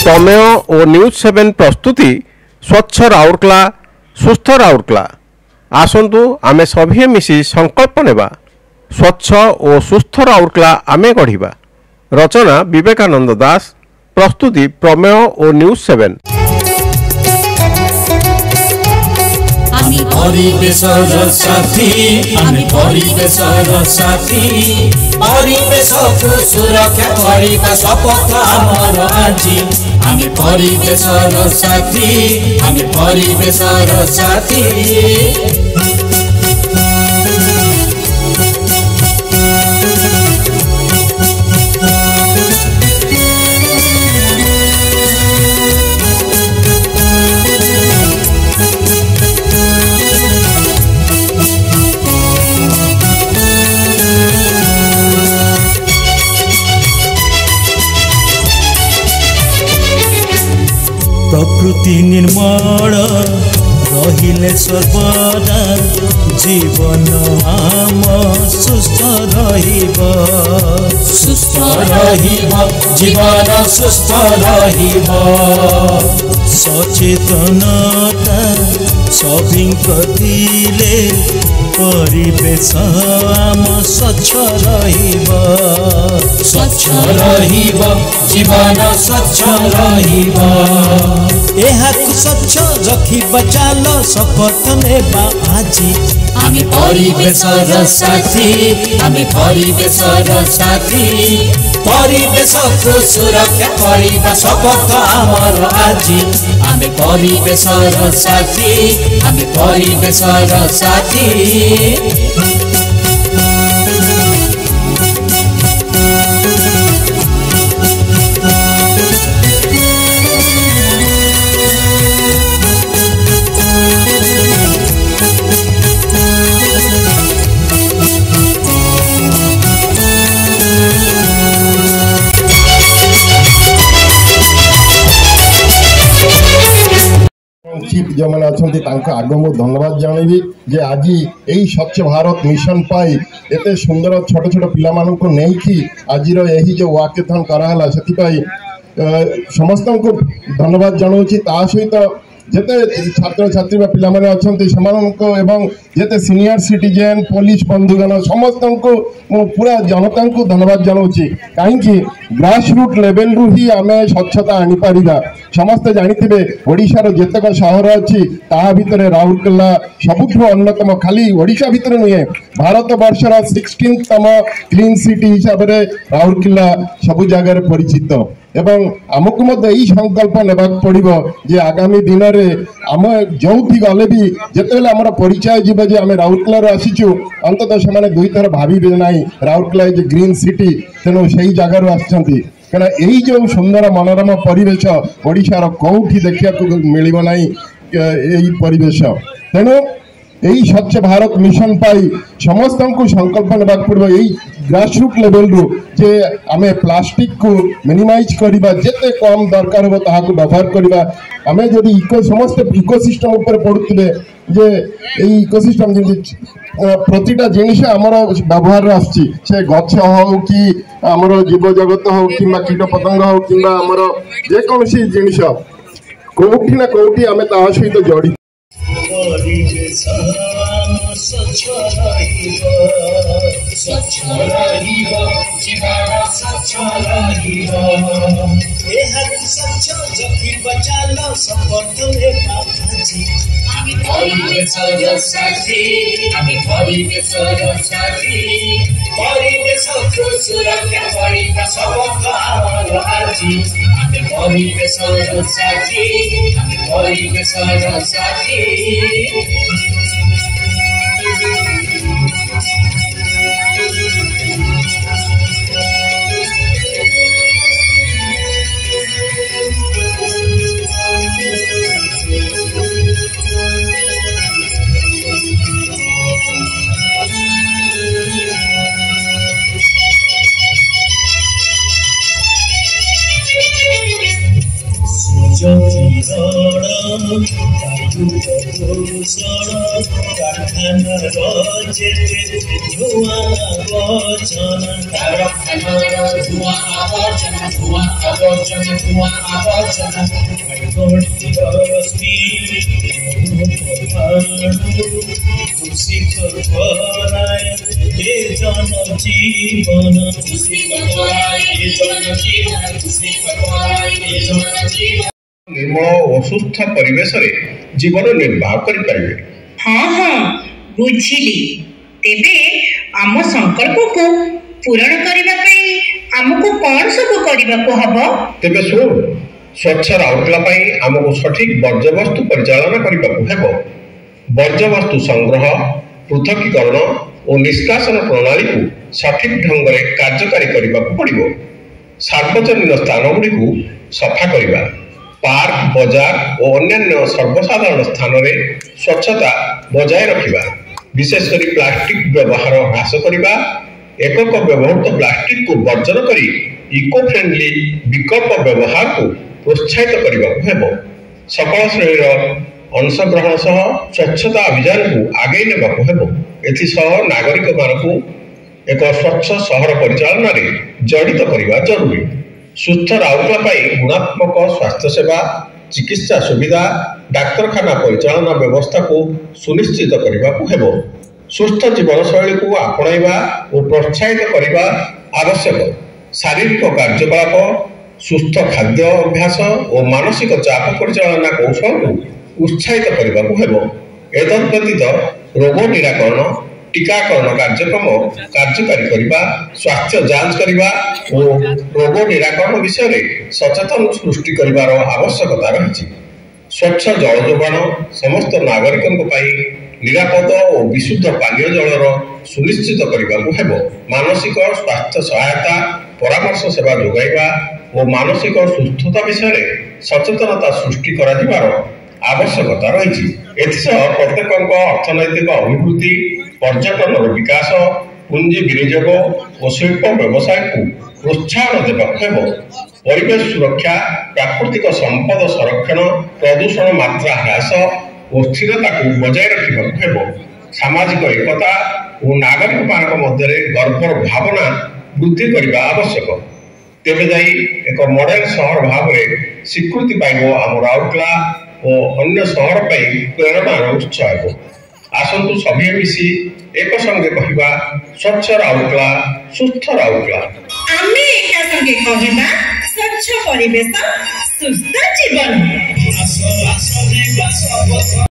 प्रमेय और न्यूज 7 प्रस्तुति स्वच्छ राउरकेला सुस्थ राउरकेला। आसतु आमे सभी मिसी संकल्प नेबा स्वच्छ और सुस्थ राउरकेला आमे गढ़िबा। रचना विवेकानंद दास, प्रस्तुति प्रमेय और न्यूज 7। परिवेशर साथी आमी परिवेशर साथी परिवेशको सुरक्षा କରିବା शपथ आमर आजी। आमी परिवेशर साथी आमी परिवेशर साथी। प्रकृति निर्मल रहिले सर्वदा जीवन आम सुस्थ रहिब जीवन सुस्थ रहिब। सचेतनता सभिंक दिले परिवेश आम स्वच्छ रहिब जीवन स्वच्छ रहिब। एहाकु स्वच्छ रखिबा चाल शपथ नेबा आजी। आमी परिवेशर साथी आमी परिवेशर साथी परिवेशको सुरक्षा କରିବା शपथ आमर आजी। आमी परिवेशर साथी आमी परिवेशर साथी। चीफ जो मैंने अच्छा आग मु धन्यवाद जानवी जे आज यही स्वच्छ भारत मिशन पाई एते सुंदर छोट छोट पिला मानक नहीं आज यही जो वाक्यथन कराला से समस्त को धन्यवाद जनाऊँ। ता सहित जेते छात्र छात्री पिला माने अछंती समानक एवं जेते सीनियर सिटीजन पुलिस बंधुगण समस्त को पूरा जनता को धन्यवाद जनाऊँ। कहीं ग्रासरूट लेवल रु ही आम स्वच्छता आनी पारिबा। समस्ते जानिथिबे ओडिशार जेतक सहर अच्छी ता भितर राउरकेला सबुठु अन्यतम। खाली ओडिशा भितर नुहे भारत वर्षर 16तम क्लीन सिटी हिसाब से राउरकेला सबु जगार परिचित। एवं आमको यही संकल्प नेबा पड़ो जे आगामी दिन में आम जो गले भी जितेबाला आम परिचय जीव जे आम राउरकेला आसीचु अंततः से दुई थर भावे ना राउरकेला इज ग्रीन सिटी तेणु से जगार आसछंती। कहना यही जो सुंदर मनोरम परिवेश ओडिशार कौटी देखा मिल ना यही परिवेश। तेणु यही स्वच्छ भारत मिशन पाई समस्त को संकल्प नेबा पड़ो यही ग्रासरूट लेवल रु जे आमे प्लास्टिक को मिनिमाइज करबा जेते कम दरकार हो ताहाको व्यवहार करबा। आमे जदि समस्त इकोसिस्टम ऊपर पड़ुथिबे जे एई इकोसिस्टम जे प्रतिटा जिनिस आमर व्यवहार आछि से गछ हो कि आमर जीव जगत हो कि कीट पतंग हो कि आमर जे कोनसी जिनिस कोठी ना कोठी आमे ता सहित जड़ी स्वच्छ रहिब जीवन स्वच्छ रहिब। एहाकु स्वच्छ रखिबा चाल शपथ नेबा आजी। आमी परिवेशर साथी आमी परिवेशर साथी परिवेशको सुरक्षा କରିବା शपथ आमर आजी। आमी परिवेशर साथी आमी परिवेशर साथी। ବର୍ଜନ ଧୂଆଁ ଆବର୍ଜନା ଦୂଷିତ କରାଏ ଏ ଜନଜୀବନ ନିର୍ମଳ ଓ ସୁସ୍ଥ ପରିବେଶରେ ଜୀବନ ନିର୍ବାହ କରିପାରିବେ। हाँ हाँ बुझिली तेबे आम संकल्प को पूरण करने आमको कौन सब करने हब तेबे शुण स्वच्छ राउरकेला आमको सठिक वर्ज्यवस्तु परिचालन करने हेब। वर्ज्यवस्तु संग्रह पृथकीकरण और निष्कासन प्रणाली को सठिक ढंग से कार्यकारी करने पड़ो। सार्वजनिक स्थान गुड़ी सफा करने पार्क बाजार और अन्य सर्वसाधारण स्थान में स्वच्छता बजाय रखा विशेषकर प्लास्टिक व्यवहार ह्रास करने एकक व्यवहृत प्लास्टिक को वर्जन कर इको फ्रेंडली विकल्प व्यवहार को प्रोत्साहित करने सकल श्रेणीर अंशग्रहण सह स्वच्छता अभियान को आगे नेबाक नागरिक मानू एक स्वच्छ सहर परिचालन में जड़ित करने जरूरी। सुस्थ राउरकेला गुणात्मक स्वास्थ्य सेवा चिकित्सा सुविधा डाक्तरखाना परिचालना व्यवस्था को सुनिश्चित करने सुस्थ जीवनशैली को आपणा और प्रोत्साहित करने आवश्यक। शारीरिक कार्यकलाप सुस्थ खाद्य अभ्यास और मानसिक चाप परिचालना कौशल को उत्साहित करने एतद्व्यतीत रोग निराकरण टीकाकरण कार्यक्रम कार्यकारी करने स्वास्थ्य जांच करने और रोग निराकरण विषय में सचेतन सृष्टि कर आवश्यकता रही। स्वच्छ जल जोगाण समस्त नागरिकों निरापद और विशुद्ध पानीय जलर सुनिश्चित करने मानसिक स्वास्थ्य सहायता परामर्श सेवा जोगाइबा और मानसिक सुस्थता विषय में सचेतनता सृष्टि कर आवश्यकता रही। प्रत्येक अर्थनैतिक अभिवृद्धि पर्यटन विकास पुंजी विनियोग और शिल्प व्यवसाय को प्रोत्साहन देवाक परिवेश सुरक्षा प्राकृतिक संपद संरक्षण प्रदूषण मात्रा ह्रास और स्थिरता को बजाय रखा सामाजिक एकता और नागरिक मध्य गर्वर भावना वृद्धि करने आवश्यक। तेबे जाई एक मॉडल शहर भाव में स्वीकृति पाइब आम राउरकेला और अन्य शहर प्रेरणार उत्स हो। आसतु सभी मिसी एक संगे कहवा स्वच्छ राउरकेला सुस्थ राउरकेला। आमे एका संगे कहबा स्वच्छ परिवेश सुस्थ जीवन।